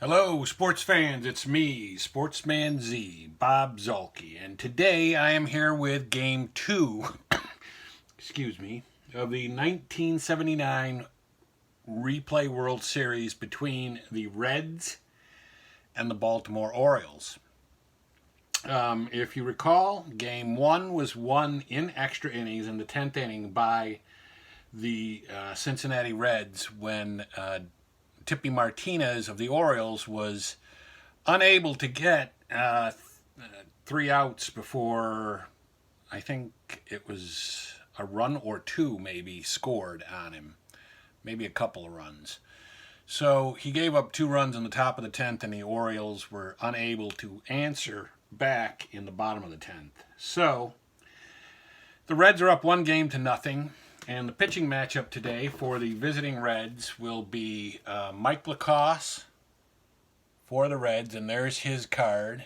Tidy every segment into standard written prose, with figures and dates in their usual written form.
Hello, sports fans. It's me, Sportsman Z, Bob Zolke, and today I am here with Game 2, excuse me, of the 1979 Replay World Series between the Reds and the Baltimore Orioles. If you recall, Game 1 was won in extra innings in the 10th inning by the Cincinnati Reds when Denny Martinez of the Orioles was unable to get 3 outs before I think it was a run or two maybe scored on him, maybe a couple of runs. So he gave up 2 runs in the top of the 10th, and the Orioles were unable to answer back in the bottom of the 10th. So the Reds are up 1-0. And the pitching matchup today for the visiting Reds will be Mike LaCoss for the Reds, and there's his card,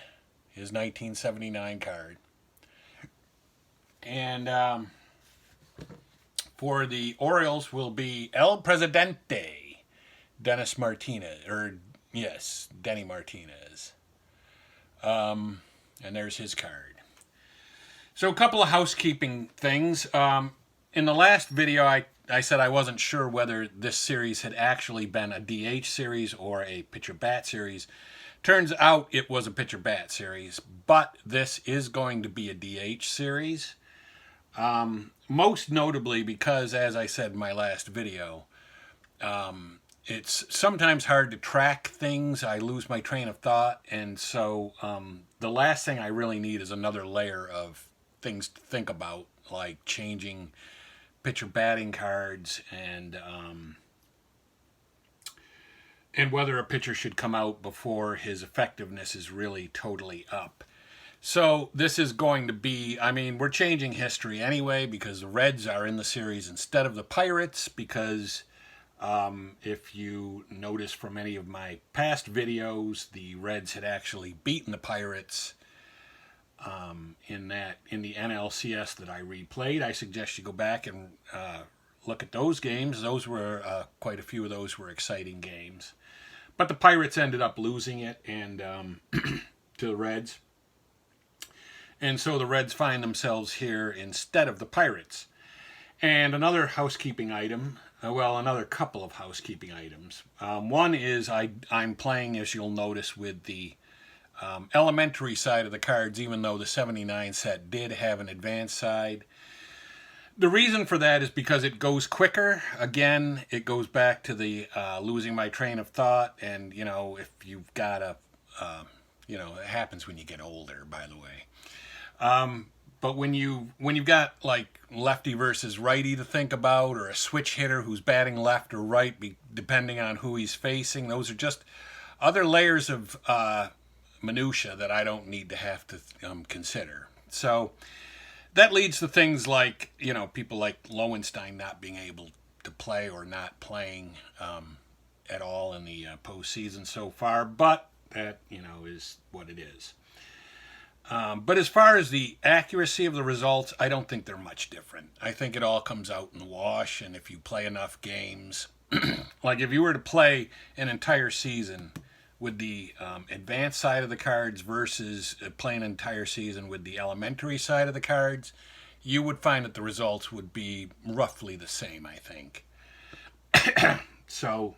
his 1979 card. And for the Orioles will be El Presidente, Denny Martinez. And there's his card. So a couple of housekeeping things. In the last video, I said I wasn't sure whether this series had actually been a DH series or a pitcher-bat series. Turns out it was a pitcher-bat series, but this is going to be a DH series. Most notably because, as I said in my last video, it's sometimes hard to track things. I lose my train of thought, and so the last thing I really need is another layer of things to think about, like changing pitcher batting cards and whether a pitcher should come out before his effectiveness is really totally up. So this is going to be, we're changing history anyway because the Reds are in the series instead of the Pirates because if you notice from any of my past videos, the Reds had actually beaten the Pirates in the NLCS that I replayed. I suggest you go back and look at those games. Those were quite a few of those were exciting games, but the Pirates ended up losing it and to the Reds, and so the Reds find themselves here instead of the Pirates. And another housekeeping item. Another couple of housekeeping items. One is I'm playing, as you'll notice, with the elementary side of the cards, even though the 79 set did have an advanced side. The reason for that is because it goes quicker. Again, it goes back to the losing my train of thought, and if you've got it happens when you get older, by the way. But when you've got like lefty versus righty to think about, or a switch hitter who's batting left or right, depending on who he's facing, those are just other layers of minutia that I don't need to have to consider. So that leads to things like, people like Lowenstein not being able to play or not playing at all in the postseason so far, but that, is what it is. But as far as the accuracy of the results, I don't think they're much different. I think it all comes out in the wash, and if you play enough games, like if you were to play an entire season with the advanced side of the cards versus playing an entire season with the elementary side of the cards, you would find that the results would be roughly the same, I think. So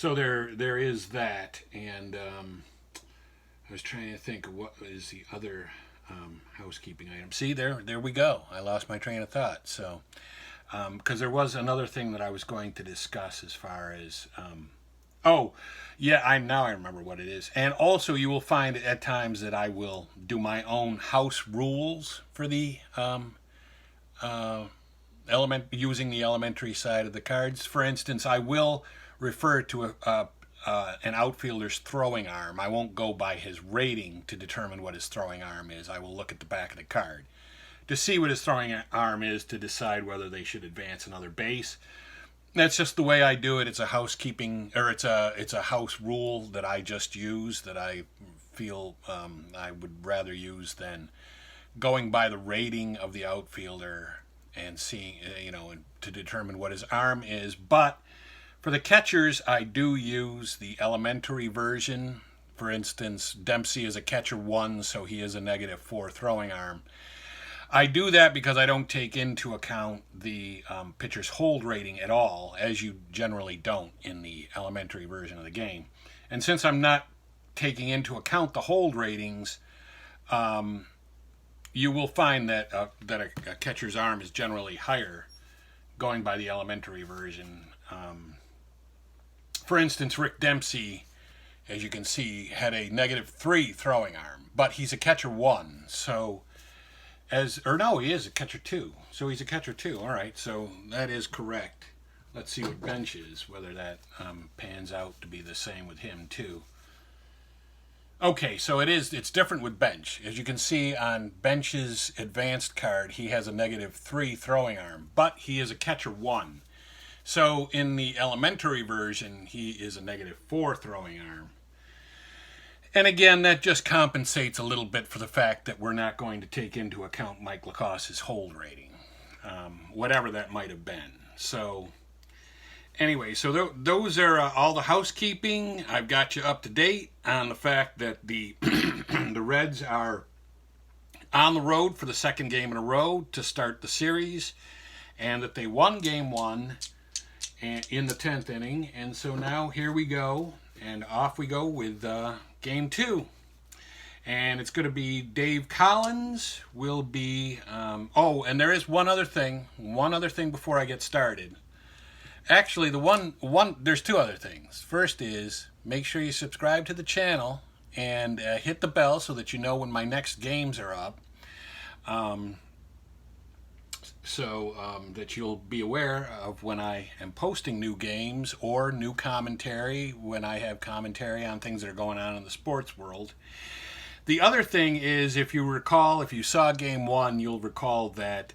there is that, and I was trying to think of what is the other housekeeping item. See, there we go. I lost my train of thought. So, because there was another thing that I was going to discuss as far as I remember what it is. And also, you will find at times that I will do my own house rules for the using the elementary side of the cards. For instance, I will refer to an outfielder's throwing arm. I won't go by his rating to determine what his throwing arm is. I will look at the back of the card to see what his throwing arm is to decide whether they should advance another base. That's just the way I do it. It's a housekeeping, or it's a house rule that I just use, that I feel I would rather use than going by the rating of the outfielder and seeing, to determine what his arm is. But For the catchers, I do use the elementary version. For instance, Dempsey is a catcher 1, so he is a -4 throwing arm. I do that because I don't take into account the pitcher's hold rating at all, as you generally don't in the elementary version of the game. And since I'm not taking into account the hold ratings, you will find that a catcher's arm is generally higher going by the elementary version. For instance, Rick Dempsey, as you can see, had a -3 throwing arm, but he's a catcher 1, so he is a catcher 2. So he's a catcher 2. All right, so that is correct. Let's see what bench is, whether that pans out to be the same with him too. Okay, so it's different with bench. As you can see on bench's advanced card, he has a -3 throwing arm, but he is a catcher 1. So in the elementary version, he is a -4 throwing arm. And again, that just compensates a little bit for the fact that we're not going to take into account Mike LaCoss's hold rating, whatever that might have been. So anyway, so those are all the housekeeping. I've got you up to date on the fact that the the Reds are on the road for the second game in a row to start the series, and that they won Game 1 in the 10th inning. And so now here we go, and off we go with Game 2. And it's going to be Dave Collins will be... oh, and there is one other thing before I get started. Actually, there's two other things. First is, make sure you subscribe to the channel and hit the bell so that you know when my next games are up. That you'll be aware of when I am posting new games or new commentary, when I have commentary on things that are going on in the sports world. The other thing is, if you saw Game 1, you'll recall that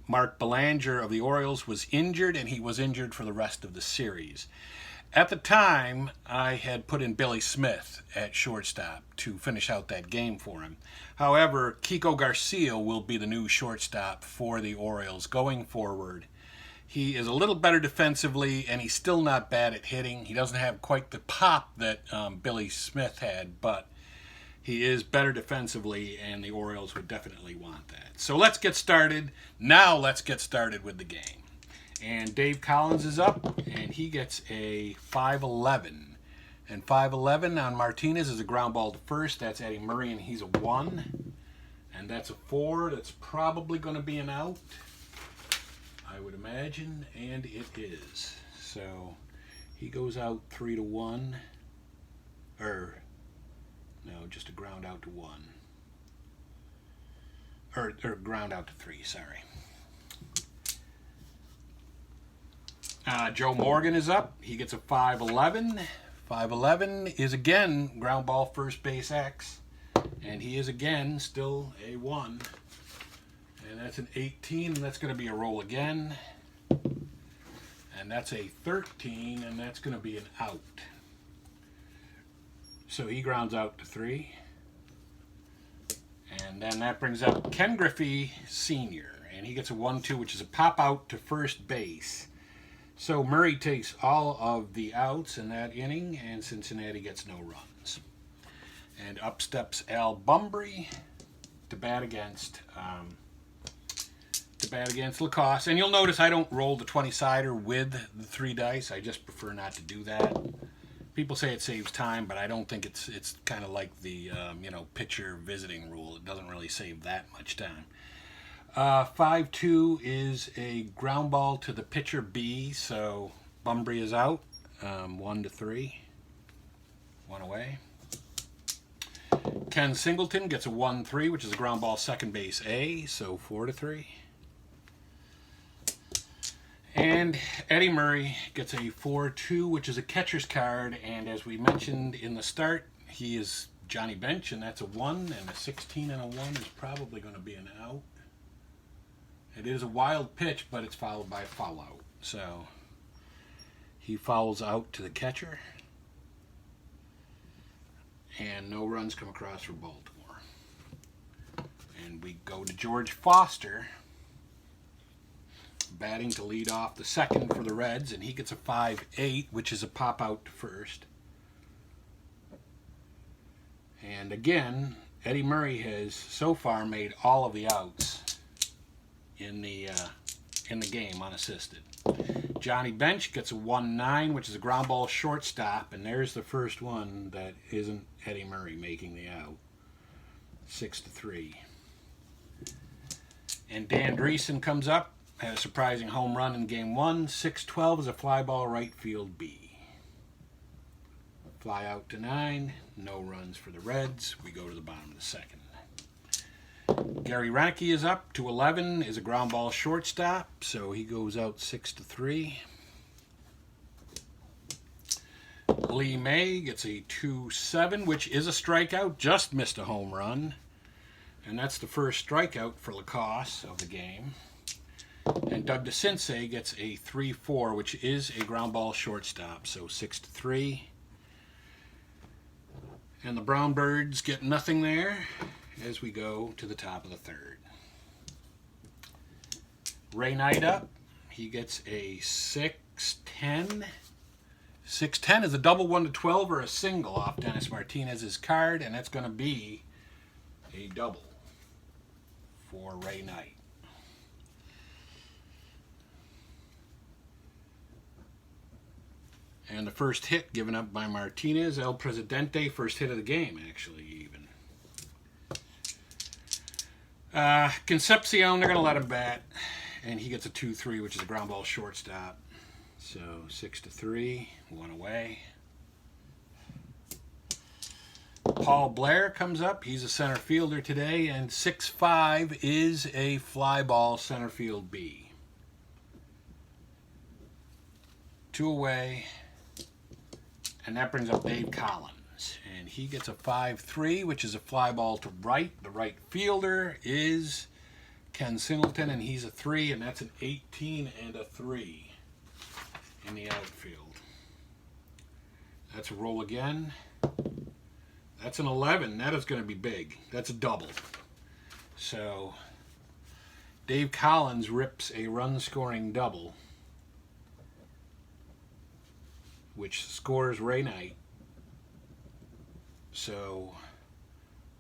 Mark Belanger of the Orioles was injured, and he was injured for the rest of the series. At the time, I had put in Billy Smith at shortstop to finish out that game for him. However, Kiko Garcia will be the new shortstop for the Orioles going forward. He is a little better defensively, and he's still not bad at hitting. He doesn't have quite the pop that Billy Smith had, but he is better defensively, and the Orioles would definitely want that. So let's get started. Now let's get started with the game. And Dave Collins is up, and he gets a 5-11. And 5-11 on Martinez is a ground ball to first. That's Eddie Murray, and he's a 1. And that's a 4. That's probably going to be an out, I would imagine, and it is. So he goes out 3-1. No, just a ground out to 1. Or ground out to 3, sorry. Joe Morgan is up. He gets a 5-11. 5-11 is again ground ball first base X. And he is again still a 1. And that's an 18, and that's going to be a roll again. And that's a 13, and that's going to be an out. So he grounds out to 3. And then that brings up Ken Griffey Sr. And he gets a 1-2, which is a pop out to first base. So Murray takes all of the outs in that inning, and Cincinnati gets no runs. And up steps Al Bumbry to bat against LaCoss. And you'll notice I don't roll the 20-sider with the 3 dice. I just prefer not to do that. People say it saves time, but I don't think it's kind of like the pitcher visiting rule. It doesn't really save that much time. 5-2 is a ground ball to the pitcher B, so Bumbry is out. 1-3, 1 away. Ken Singleton gets a 1-3, which is a ground ball second base A, so 4-3. And Eddie Murray gets a 4-2, which is a catcher's card, and as we mentioned in the start, he is Johnny Bench, and that's a 1, and a 16 and a 1 is probably going to be an out. It is a wild pitch, but it's followed by a foul out. So he fouls out to the catcher, and no runs come across for Baltimore. And we go to George Foster batting to lead off the second for the Reds, and he gets a 5-8, which is a pop out to first. And again, Eddie Murray has so far made all of the outs in the game unassisted. Johnny Bench gets a 1-9, which is a ground ball shortstop, and there's the first one that isn't Eddie Murray making the out. 6-3. And Dan Dreesen comes up, had a surprising home run in game 1. 6-12 is a fly ball right field B. Fly out to 9, no runs for the Reds. We go to the bottom of the second. Gary Renicky is up to 11, is a ground ball shortstop, so he goes out 6-3. Lee May gets a 2-7, which is a strikeout, just missed a home run. And that's the first strikeout for LaCoss of the game. And Doug DeCinces gets a 3-4, which is a ground ball shortstop, so 6-3. And the Brown Birds get nothing there as we go to the top of the third. Ray Knight up. He gets a 6-10. 6-10 is a double 1-12 or a single off Denny Martinez's card, and that's going to be a double for Ray Knight. And the first hit given up by Martinez, El Presidente, first hit of the game, actually, even. Concepcion, they're going to let him bat, and he gets a 2-3, which is a ground ball shortstop. So 6-3, one away. Paul Blair comes up. He's a center fielder today, and 6-5 is a fly ball center field B. 2 away, and that brings up Dave Collins, and he gets a 5-3, which is a fly ball to right. The right fielder is Ken Singleton, and he's a 3, and that's an 18 and a 3 in the outfield. That's a roll again. That's an 11. That is going to be big. That's a double. So Dave Collins rips a run-scoring double, which scores Ray Knight. So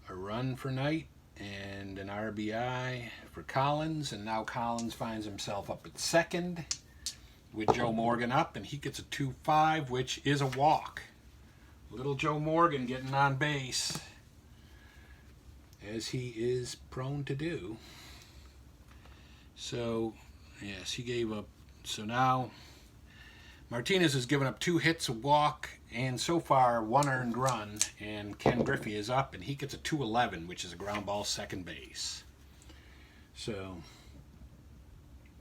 a run for Knight and an RBI for Collins, and now Collins finds himself up at second with Joe Morgan up, and he gets a 2-5, which is a walk. Little Joe Morgan getting on base, as he is prone to do. So, yes, he gave up. So now Martinez has given up 2 hits, a walk, and so far 1 earned run, and Ken Griffey is up, and he gets a 2-11, which is a ground ball second base. So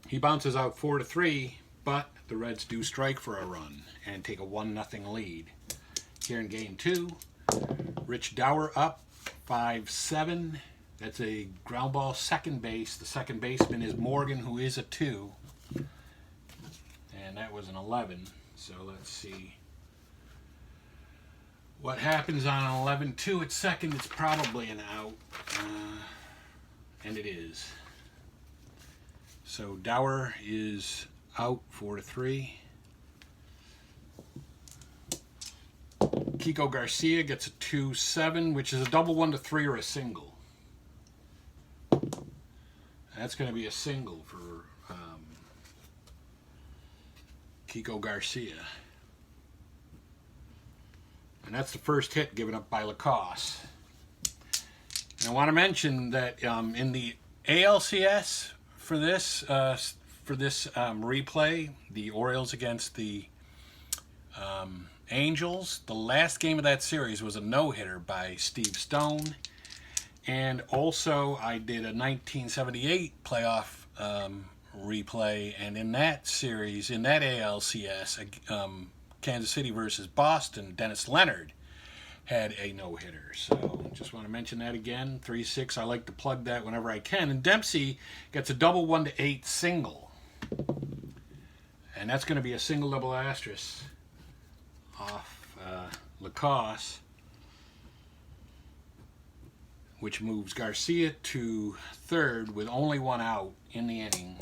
he bounces out 4-3, but the Reds do strike for a run and take a 1-0 lead. Here in game 2, Rich Dower up 5-7. That's a ground ball second base. The second baseman is Morgan, who is a 2. And that was an 11. So let's see what happens on an 11-2 at second. It's probably an out. And it is. So Dower is out 4-3. Kiko Garcia gets a 2-7, which is a double 1-3 or a single. That's going to be a single for Kiko Garcia. And that's the first hit given up by LaCoss. And I want to mention that in the ALCS for this replay, the Orioles against the Angels, the last game of that series was a no-hitter by Steve Stone. And also I did a 1978 playoff replay, and in that series, in that ALCS, Kansas City versus Boston, Dennis Leonard had a no-hitter. So just want to mention that again. 3-6, I like to plug that whenever I can. And Dempsey gets a double 1-8 single, and that's going to be a single double asterisk off LaCoss, which moves Garcia to third with only 1 out in the inning.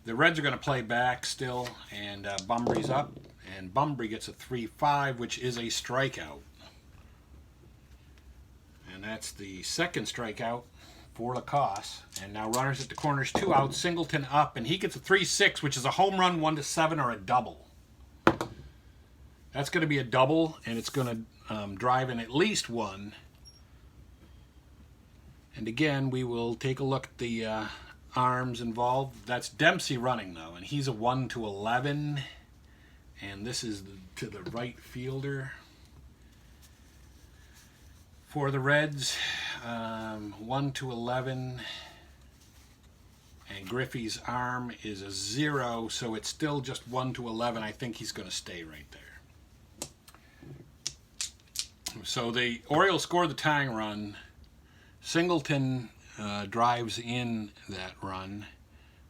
The Reds are going to play back still, and Bumbry's up, and Bumbry gets a 3-5, which is a strikeout. And that's the second strikeout for LaCoss. And now runners at the corners, 2 outs, Singleton up, and he gets a 3-6, which is a home run, 1-7, or a double. That's going to be a double, and it's going to drive in at least one. And again, we will take a look at the arms involved. That's Dempsey running, though, and he's a 1-11. And this is to the right fielder for the Reds. 1-11. And Griffey's arm is a 0, so it's still just 1-11. I think he's going to stay right there. So the Orioles score the tying run. Singleton drives in that run,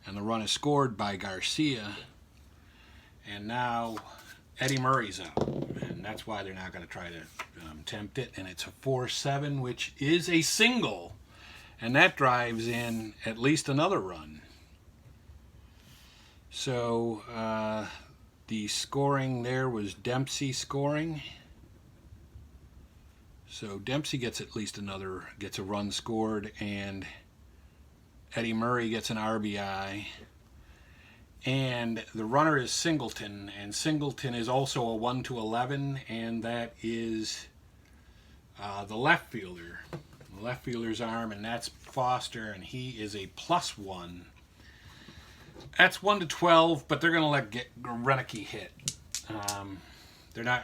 and the run is scored by Garcia. And now Eddie Murray's up, and that's why they're not going to try to tempt it. And it's a 4-7, which is a single, and that drives in at least another run. So the scoring there was Dempsey scoring. So Dempsey gets at least gets a run scored, and Eddie Murray gets an RBI. And the runner is Singleton, and Singleton is also a 1-11, and that is the left fielder. The left fielder's arm, and that's Foster, and he is a +1. That's 1-12, but they're going to let Renicky hit.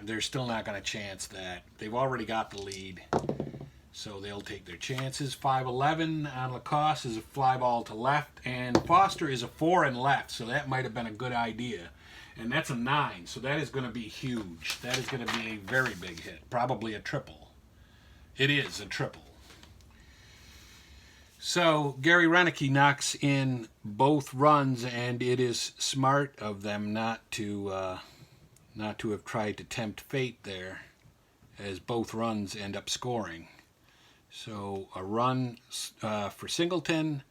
They're still not going to chance that. They've already got the lead, so they'll take their chances. 5-11 on LaCoss is a fly ball to left, and Foster is a 4 and left, so that might have been a good idea. And that's a 9, so that is going to be huge. That is going to be a very big hit, probably a triple. It is a triple. So Gary Renicky knocks in both runs, and it is smart of them not to have tried to tempt fate there, as both runs end up scoring. So a run for Singleton,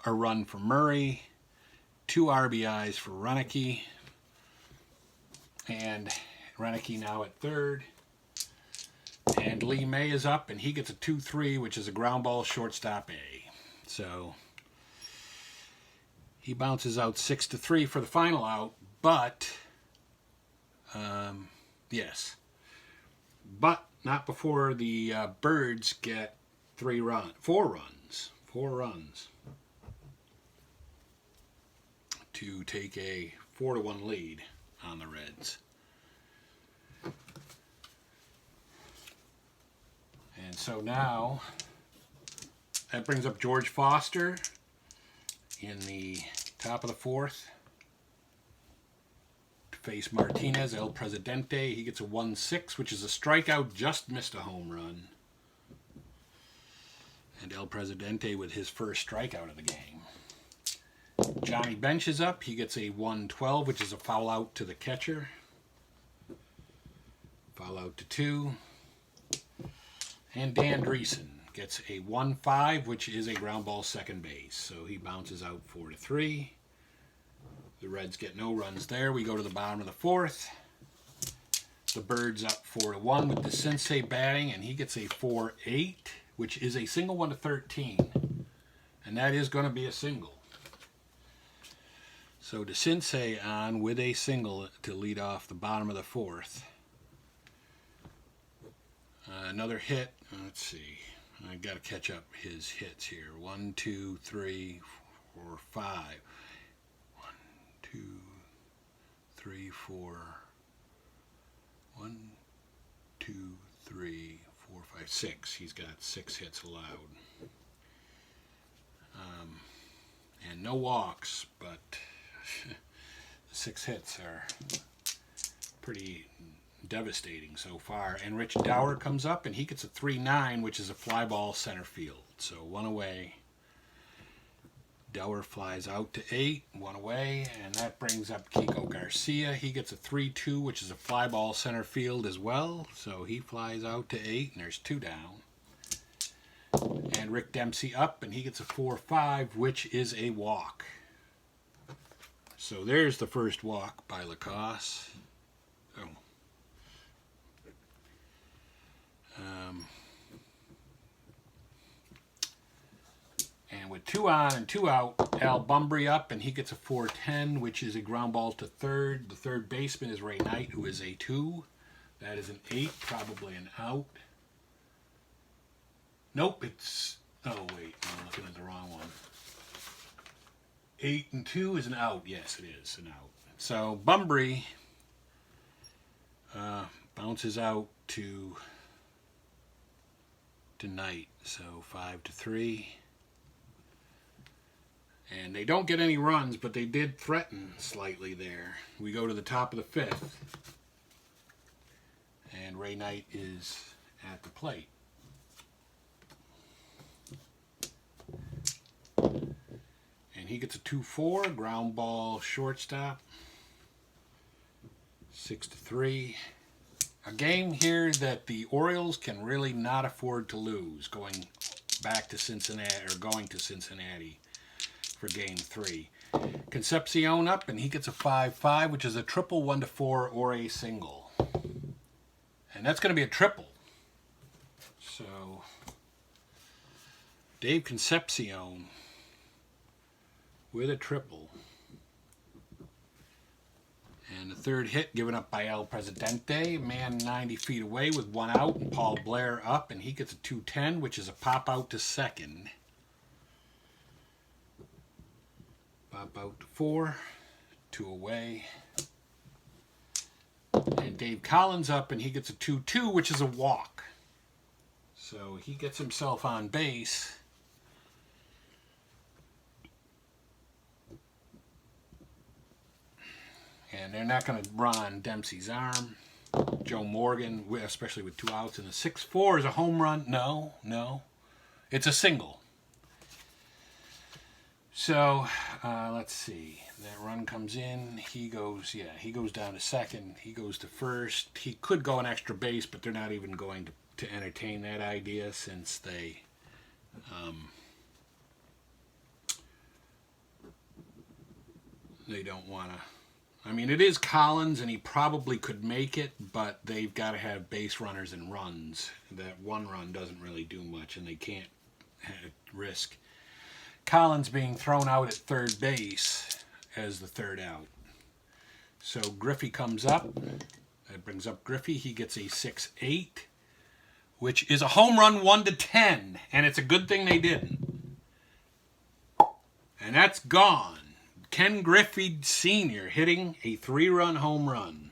a run for Murray, 2 RBIs for Renicky, and Renicky now at third. And Lee May is up, and he gets a 2-3, which is a ground ball, shortstop A. So he bounces out 6-3 for the final out, but yes, but not before the Birds get 4 runs to take a 4-1 lead on the Reds. And so now that brings up George Foster in the top of the 4th to face Martinez, El Presidente. He gets a 1-6, which is a strikeout, just missed a home run. And El Presidente with his first strikeout of the game. Johnny Bench is up. He gets a 1-12, which is a foul out to the catcher. Foul out to 2. And Dan Dreesen gets a 1-5, which is a ground ball second base. So he bounces out 4-3. The Reds get no runs there. We go to the bottom of the 4th. The Birds up 4-1 with the Sensei batting, and he gets a 4-8, which is a single 1-13. And that is going to be a single. So the Sensei on with a single to lead off the bottom of the 4th. Another hit. Let's see. I got to catch up his hits here. 1, 2, 3, 4, 5. 1, 2, 3, 4. 1, 2, 3, 4, 5, 6. He's got 6 hits allowed. And no walks, but the 6 hits are pretty devastating so far. And Rich Dower comes up, and he gets a 3-9, which is a fly ball center field. So 1 away. Dower flies out to 8, 1 away, and that brings up Kiko Garcia. He gets a 3-2, which is a fly ball center field as well. So he flies out to 8, and there's 2 down. And Rick Dempsey up, and he gets a 4-5, which is a walk. So there's the first walk by LaCoss. Oh. And with 2 on and 2 out, Al Bumbry up, and he gets a 4-10, which is a ground ball to third. The third baseman is Ray Knight, who is a 2. That is an 8, probably an out. Nope, it's... Oh, wait, I'm looking at the wrong one. 8 and 2 is an out. Yes, it is an out. So Bumbry bounces out to Knight. So 5-3. And they don't get any runs, but they did threaten slightly there. We go to the top of the 5th. And Ray Knight is at the plate. And he gets a 2-4, ground ball shortstop. 6-3. A game here that the Orioles can really not afford to lose, going back to Cincinnati, or going to Cincinnati for game 3. Concepcion up, and he gets a 5-5, which is a triple 1-4 or a single. And that's going to be a triple. So Dave Concepcion with a triple. And the third hit given up by El Presidente, man 90 feet away with 1 out, and Paul Blair up, and he gets a 2-10, which is a pop out to second. Pop out to 4, 2 away. And Dave Collins up, and he gets a 2-2, which is a walk. So he gets himself on base. And they're not going to run on Dempsey's arm. Joe Morgan, especially with 2 outs. And the 6-4 is a home run. No. It's a single. So, let's see. That run comes in. He goes down to second. He goes to first. He could go an extra base, but they're not even going to entertain that idea since they don't want to. I mean, it is Collins, and he probably could make it, but they've got to have base runners and runs. That 1 run doesn't really do much, and they can't risk Collins being thrown out at third base as the 3rd out. So Griffey comes up. That brings up Griffey. He gets a 6-8, which is a home run 1-10, and it's a good thing they didn't. And that's gone. Ken Griffey Sr. hitting a 3-run home run.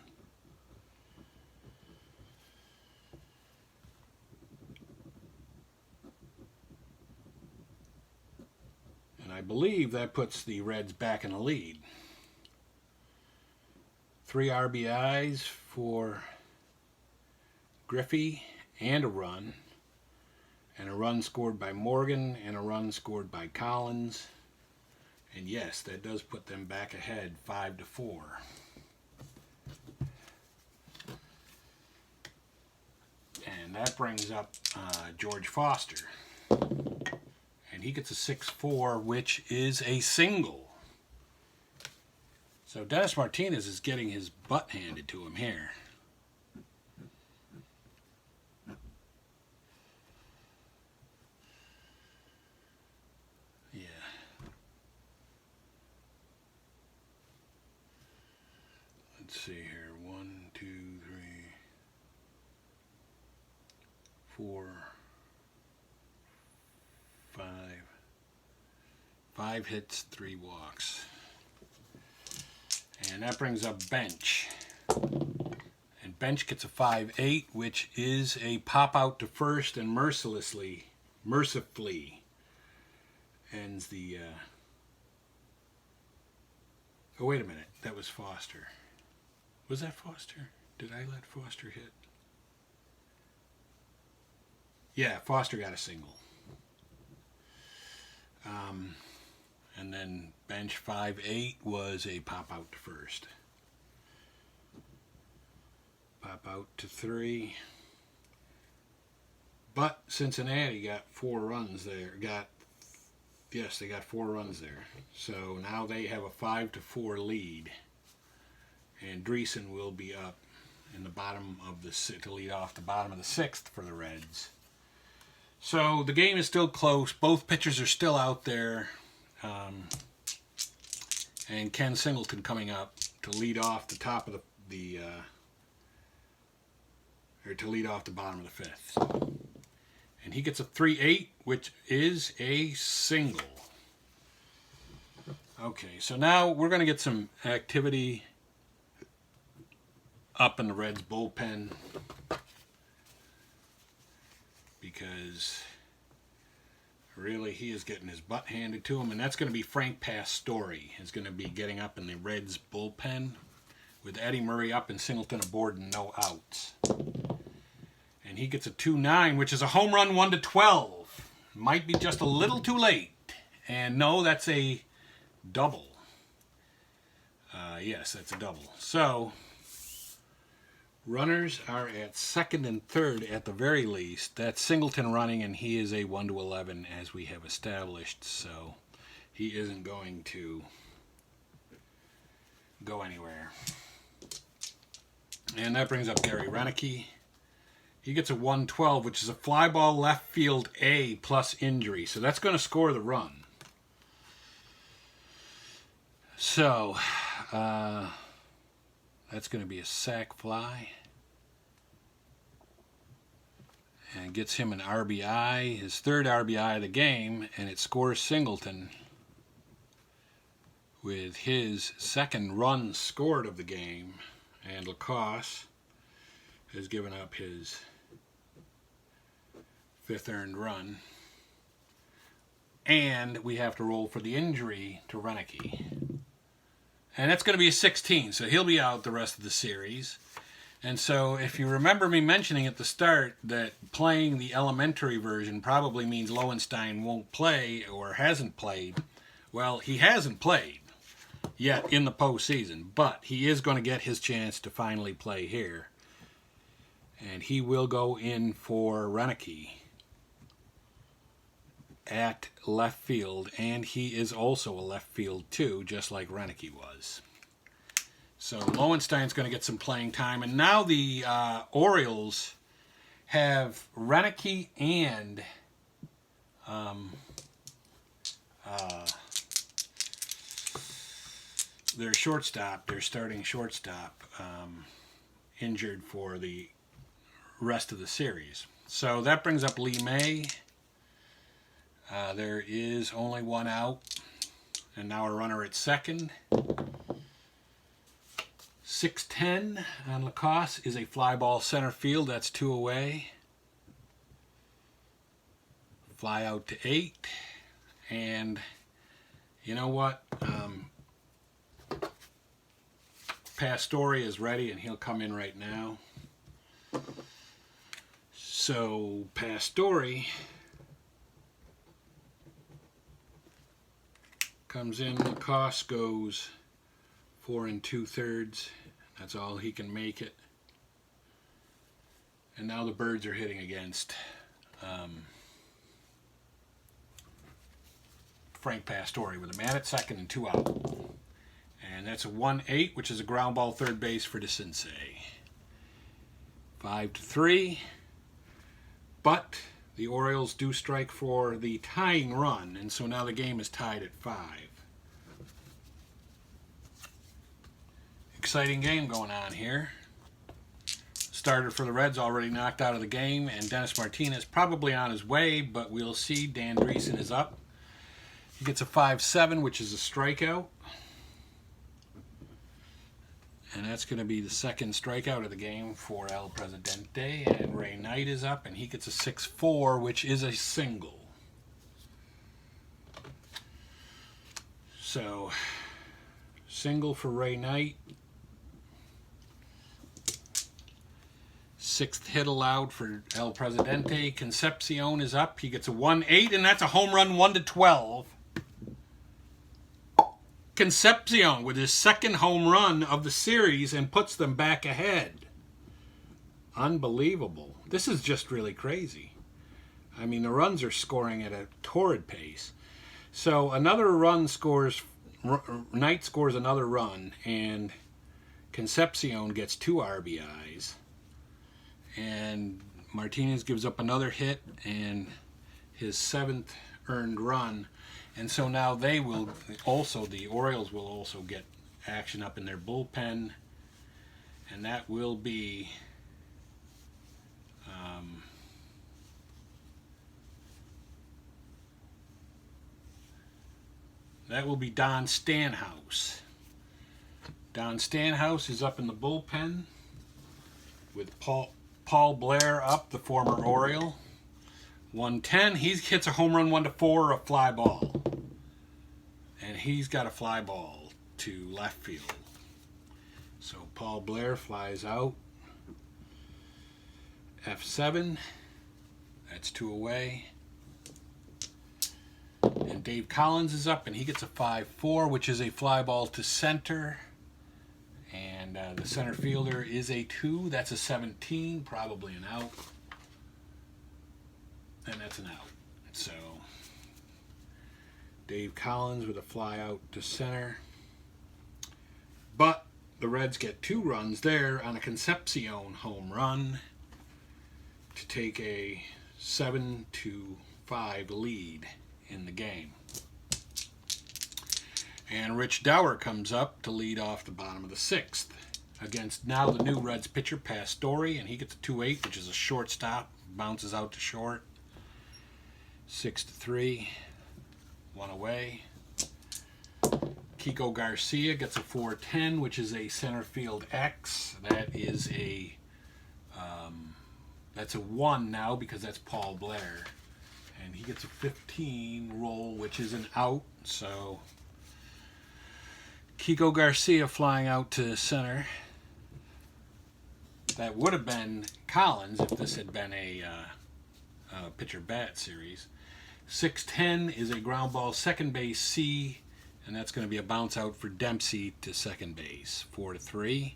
And I believe that puts the Reds back in the lead. 3 RBIs for Griffey and a run. And a run scored by Morgan and a run scored by Collins. And yes, that does put them back ahead 5-4. And that brings up George Foster. And he gets a 6-4, which is a single. So Dennis Martinez is getting his butt handed to him here. Let's see here. 1, 2, 3, 4, 5. 5 hits, 3 walks. And that brings up Bench. And Bench gets a 5-8, which is a pop out to first, and mercifully ends the... Oh, wait a minute. That was Foster. Was that Foster? Did I let Foster hit? Yeah, Foster got a single. And then Bench 5-8 was a pop out to first. Pop out to 3. But Cincinnati got 4 runs there. Got Yes, they got 4 runs there. So now they have a 5-4 lead. And Dreesen will be up in the bottom of the to lead off the bottom of the 6th for the Reds. So the game is still close. Both pitchers are still out there. And Ken Singleton coming up to lead off the top of or to lead off the bottom of the 5th. And he gets a 3-8, which is a single. Okay, so now we're going to get some activity up in the Reds bullpen, because really he is getting his butt handed to him, and that's going to be Frank Pastore is going to be getting up in the Reds bullpen with Eddie Murray up and Singleton aboard and no outs. And he gets a 2-9, which is a home run 1-12. Might be just a little too late. And no, that's a double. Yes, that's a double. So runners are at 2nd and 3rd at the very least. That's Singleton running, and he is a 1-11 as we have established. So he isn't going to go anywhere. And that brings up Gary Renicky. He gets a 1-12, which is a fly ball left field A plus injury. So that's going to score the run. So that's going to be a sac fly. And gets him an RBI, his 3rd RBI of the game, and it scores Singleton with his 2nd run scored of the game. And LaCoss has given up his 5th earned run. And we have to roll for the injury to Renicky. And that's going to be a 16, so he'll be out the rest of the series. And so if you remember me mentioning at the start that playing the elementary version probably means Lowenstein won't play or hasn't played, well, he hasn't played yet in the postseason, but he is going to get his chance to finally play here. And he will go in for Renicky at left field, and he is also a left field too, just like Renicky was. So Lowenstein's going to get some playing time, and now the Orioles have Renicky and their shortstop, their starting shortstop, injured for the rest of the series. So that brings up Lee May. There is only 1 out, and now a runner at 2nd. 6-10 on LaCoss is a fly ball center field. That's 2 away. Fly out to 8. And you know what? Pastore is ready, and he'll come in right now. So Pastore comes in. LaCoss goes 4 2/3. That's all he can make it. And now the Birds are hitting against Frank Pastore with a man at 2nd and 2 out. And that's a 1-8, which is a ground ball 3rd base for DeCinces. 5-3. But the Orioles do strike for the tying run, and so now the game is tied at 5. Exciting game going on here. Starter for the Reds already knocked out of the game, and Dennis Martinez probably on his way, but we'll see. Dan Dreesen is up. He gets a 5-7, which is a strikeout. And that's going to be the 2nd strikeout of the game for El Presidente. And Ray Knight is up, and he gets a 6-4, which is a single. So, single for Ray Knight. 6th hit allowed for El Presidente. Concepcion is up. He gets a 1-8, and that's a home run 1-12. Concepcion with his 2nd home run of the series and puts them back ahead. Unbelievable. This is just really crazy. I mean, the runs are scoring at a torrid pace. So another run scores, Knight scores another run, and Concepcion gets 2 RBIs, and Martinez gives up another hit and his 7th earned run. And so now they will also, the Orioles will also get action up in their bullpen, and that will be Don Stanhouse. Don Stanhouse is up in the bullpen with Paul Blair up, the former Oriole. 110. He hits a home run 1-4 or a fly ball. And he's got a fly ball to left field. So Paul Blair flies out. F7. That's 2 away. And Dave Collins is up, and he gets a 5-4, which is a fly ball to center. And the center fielder is a 2. That's a 17, probably an out. And that's an out. So Dave Collins with a fly out to center. But the Reds get 2 runs there on a Concepcion home run to take a 7-5 lead in the game. And Rich Dower comes up to lead off the bottom of the 6th against now the new Reds pitcher Pastore, and he gets a 2-8, which is a shortstop, bounces out to short. 6-3, 1 away. Kiko Garcia gets a 4-10, which is a center field X. That is that's a 1 now because that's Paul Blair. And he gets a 15 roll, which is an out. So Kiko Garcia flying out to center. That would have been Collins if this had been a pitcher bat series. 6-10 is a ground ball second base C, and that's going to be a bounce out for Dempsey to second base. 4-3.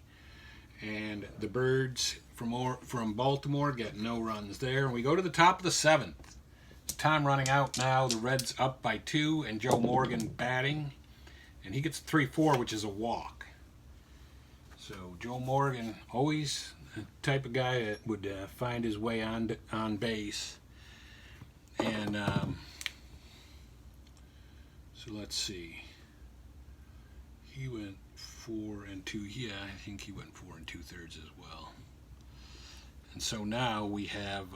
And the Birds from Baltimore get no runs there. And we go to the top of the 7th. Time running out now. The Reds up by 2, and Joe Morgan batting, and he gets 3-4, which is a walk. So Joe Morgan, always the type of guy that would find his way on base. And so let's see. He went 4 2. Yeah, I think he went 4 2/3 as well. And so now we have.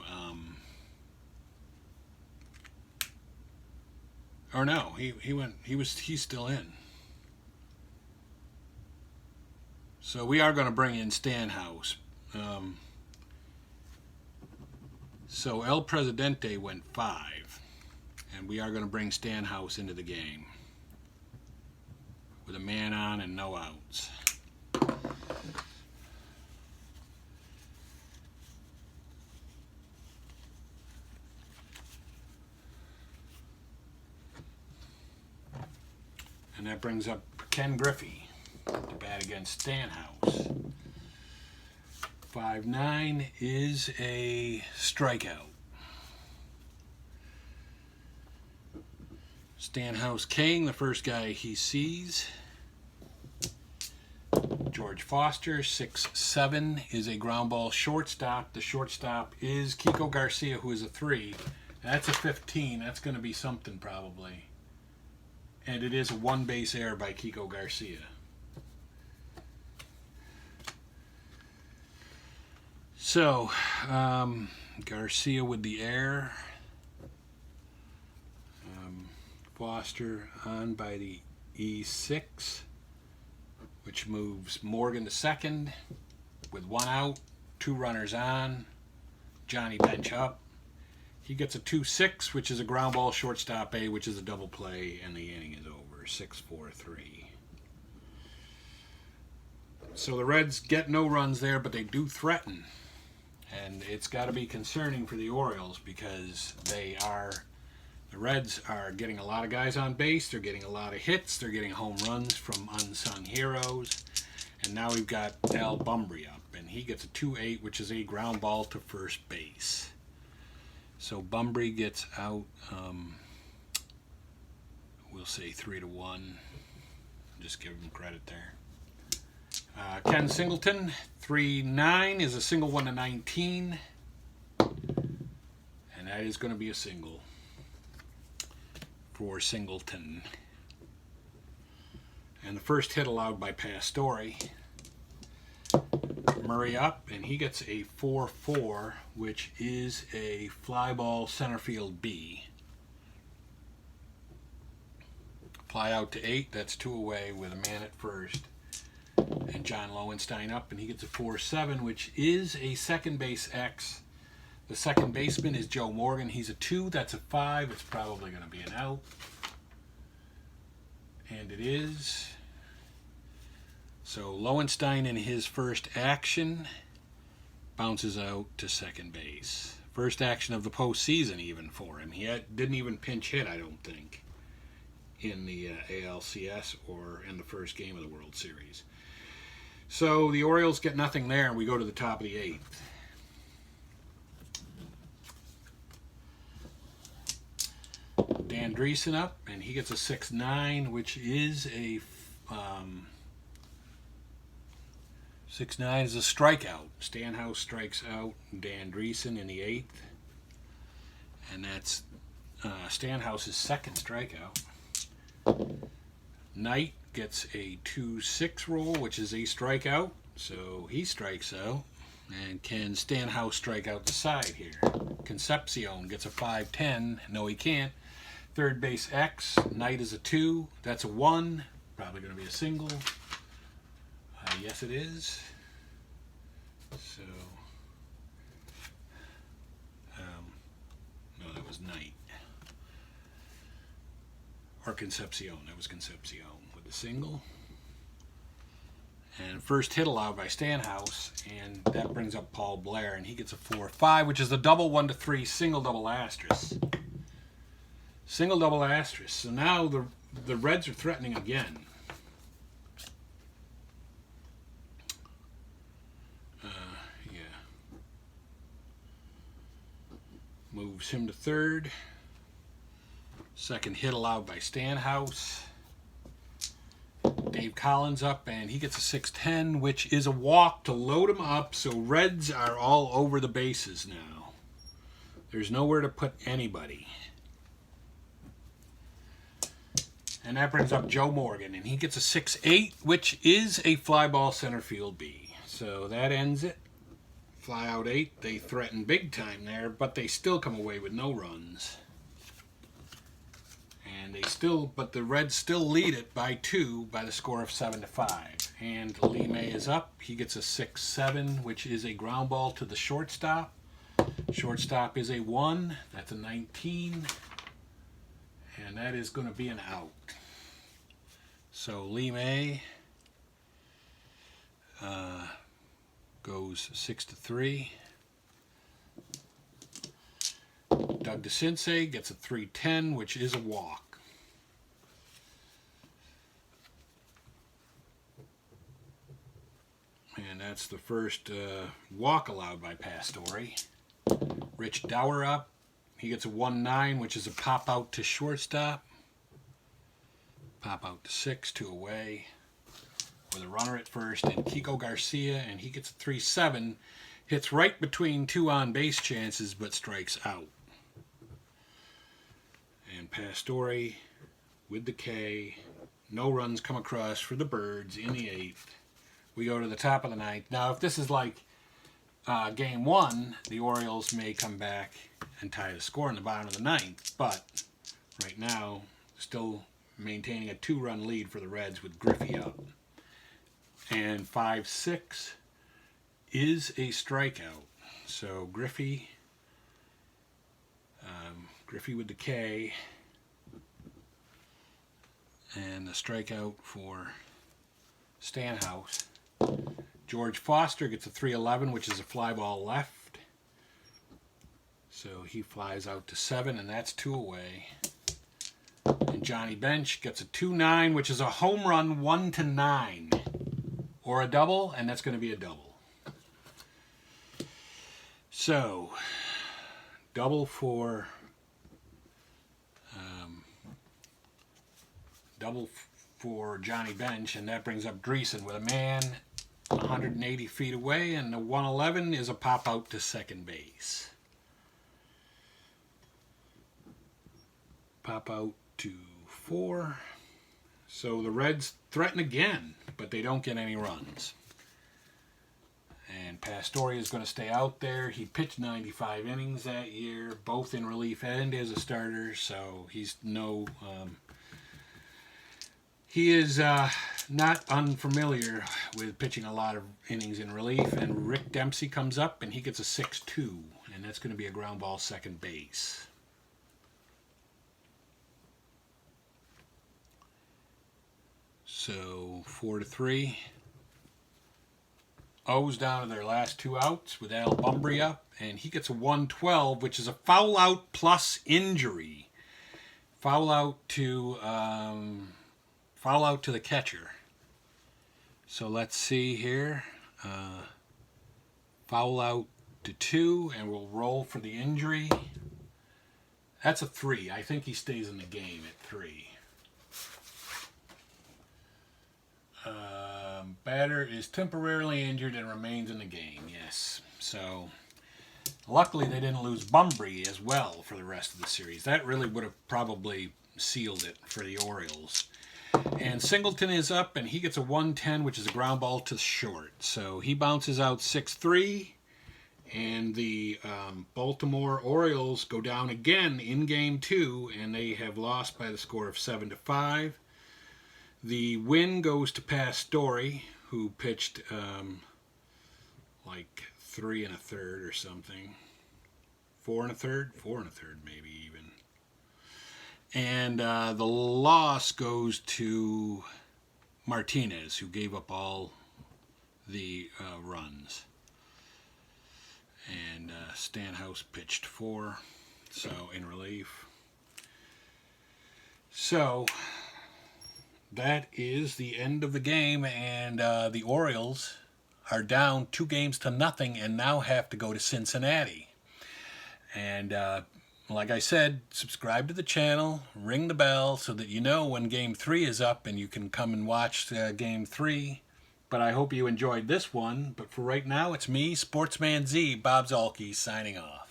Or no, he's still in. So we are going to bring in Stanhouse. So El Presidente went 5, and we are going to bring Stanhouse into the game with a man on and no outs. And that brings up Ken Griffey to bat against Stanhouse. 5-9 is a strikeout. Stanhouse King, the first guy he sees. George Foster, 6-7, is a ground ball shortstop. The shortstop is Kiko Garcia, who is a 3. That's a 15. That's going to be something probably. And it is a 1 base error by Kiko Garcia. So, Garcia with the error. Foster on by the E6, which moves Morgan to second with 1 out, 2 runners on. Johnny Bench up. He gets a 2-6, which is a ground ball shortstop A, which is a double play, and the inning is over. 6-4-3. So the Reds get no runs there, but they do threaten. And it's got to be concerning for the Orioles because the Reds are getting a lot of guys on base. They're getting a lot of hits. They're getting home runs from unsung heroes. And now we've got Al Bumbry up, and he gets a 2-8, which is a ground ball to first base. So Bumbry gets out we'll say 3-1. Just give him credit there. Ken Singleton, 3-9 is a single 1-19. And that is going to be a single for Singleton. And the first hit allowed by Pastore. Murray up, and he gets a 4-4, which is a fly ball center field B. Fly out to 8, that's 2 away with a man at first. And John Lowenstein up, and he gets a 4-7, which is a second base X. The second baseman is Joe Morgan. He's a 2, that's a 5. It's probably going to be an out. And it is. So Lowenstein in his first action bounces out to second base. First action of the postseason even for him. He didn't even pinch hit, I don't think, in the ALCS or in the first game of the World Series. So the Orioles get nothing there, and we go to the top of the 8th. Dan Dreesen up, and he gets a 6-9, which is a 6-9 is a strikeout. Stanhouse strikes out Dan Dreesen in the 8th, and that's Stanhouse's second strikeout. Knight gets a 2-6 roll, which is a strikeout, so he strikes out. And can Stanhouse strike out the side here? Concepcion gets a 5-10. No, he can't. Third base X. Knight is a 2. That's a 1. Probably going to be a single. Yes, it is. So, no, that was Knight. Or Concepcion. That was Concepcion with the single. And first hit allowed by Stanhouse, and that brings up Paul Blair, and he gets a 4-5, which is a double 1-3 single double asterisk. Single double asterisk. So now the Reds are threatening again. Moves him to third. Second hit allowed by Stanhouse. Dave Collins up, and he gets a 6-10, which is a walk to load him up. So Reds are all over the bases now. There's nowhere to put anybody. And that brings up Joe Morgan, and he gets a 6-8, which is a fly ball center field B. So that ends it. Fly out 8. They threaten big time there, but they still come away with no runs. And but the Reds still lead it by 2 by the score of 7-5. And Lee May is up. He gets a 6-7, which is a ground ball to the shortstop. Shortstop is a 1. That's a 19. And that is going to be an out. So Lee May goes 6-3. Doug DeCinces gets a 3-10, which is a walk. And that's the first walk allowed by Pastore. Rich Dower up. He gets a 1-9, which is a pop out to shortstop. Pop out to 6, 2 away. With a runner at first, and Kiko Garcia, and he gets a 3-7. Hits right between 2 on-base chances, but strikes out. And Pastore with the K. No runs come across for the Birds in the 8th. We go to the top of the 9th. Now, if this is like game 1, the Orioles may come back and tie the score in the bottom of the 9th. But right now, still maintaining a 2-run lead for the Reds with Griffey up. And 5-6 is a strikeout. So Griffey with the K, and the strikeout for Stanhouse. George Foster gets a 3-11, which is a fly ball left. So he flies out to 7, and that's 2 away. And Johnny Bench gets a 2-9, which is a home run 1-9. Or a double, and that's going to be a double. So, double for double for Johnny Bench, and that brings up Dreesen with a man 180 feet away, and the 111 is a pop out to second base. Pop out to 4. So the Reds threaten again, but they don't get any runs. And Pastore is going to stay out there. He pitched 95 innings that year, both in relief and as a starter. So he's he is not unfamiliar with pitching a lot of innings in relief. And Rick Dempsey comes up and he gets a 6-2, and that's going to be a ground ball second base. So 4-3. O's down to their last 2 outs with Al Bumbry up, and he gets a 112, which is a foul out plus injury. Foul out to the catcher. So let's see here. Foul out to 2, and we'll roll for the injury. That's a 3. I think he stays in the game at 3. Batter is temporarily injured and remains in the game, yes. So, luckily they didn't lose Bumbry as well for the rest of the series. That really would have probably sealed it for the Orioles. And Singleton is up, and he gets a 110, which is a ground ball to short. So he bounces out 6-3, and the Baltimore Orioles go down again in Game 2, and they have lost by the score of 7-5. The win goes to Pastore, who pitched like 3 1/3 or something. 4 1/3? 4 1/3 maybe even. And the loss goes to Martinez, who gave up all the runs. And Stanhouse pitched 4, so in relief. So that is the end of the game, and the Orioles are down 2-0 and now have to go to Cincinnati. And like I said, subscribe to the channel, ring the bell so that you know when Game 3 is up and you can come and watch Game 3. But I hope you enjoyed this one. But for right now, it's me, Sportsman Z, Bob Zolke, signing off.